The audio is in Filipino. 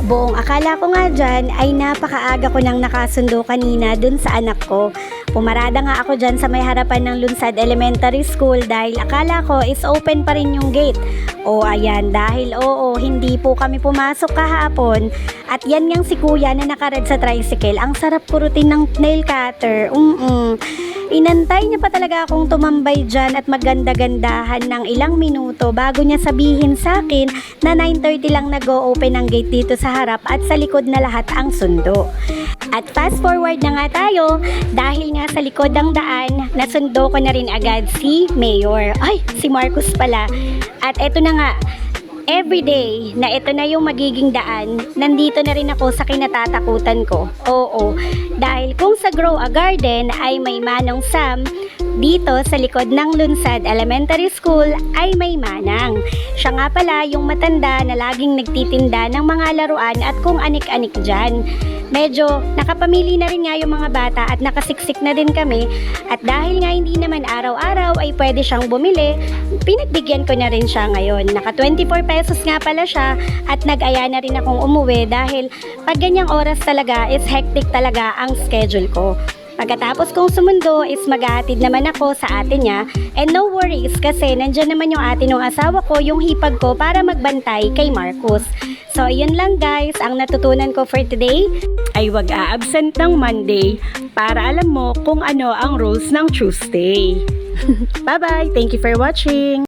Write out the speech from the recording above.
Buong akala ko nga dyan ay napakaaga ko nang nakasundo kanina dun sa anak ko. Pumarada nga ako dyan sa may harapan ng Lunsad Elementary School dahil akala ko is open pa rin yung gate. O ayan, dahil hindi po kami pumasok kahapon. At yan ngang si kuya na nakared sa tricycle, ang sarap kurutin ng nail cutter. Inantay niya pa talaga akong tumambay dyan at maganda-gandahan ng ilang minuto bago niya sabihin sa akin na 9:30 lang nag-o-open ang gate dito sa harap at sa likod na lahat ang sundo. At fast forward na nga tayo, dahil nga sa likod ng daan, nasundo ko na rin agad si Mayor. Ay, si Marcos pala. At eto na nga, everyday na ito na yung magiging daan, nandito na rin ako sa kinatatakutan ko. Oo, dahil kung sa Grow a Garden ay may Manong Sam, dito sa likod ng Lunsad Elementary School ay may Manang. Siya nga pala yung matanda na laging nagtitinda ng mga laruan at kung anik-anik dyan. Medyo nakapamili na rin nga yung mga bata at nakasiksik na din kami, at dahil nga hindi naman araw-araw ay pwede siyang bumili, pinagbigyan ko na rin siya ngayon. Naka 24 pesos nga pala siya at nag-aya na rin akong umuwi dahil pag ganyang oras talaga is hectic talaga ang schedule ko. Pagkatapos kong sumundo is maghahatid naman ako sa ate niya, and no worries kasi nandyan naman yung ate ng asawa ko, yung hipag ko para magbantay kay Marcos. So yun lang guys, ang natutunan ko for today ay wag a-absent ng Monday para alam mo kung ano ang rules ng Tuesday. Bye bye, thank you for watching!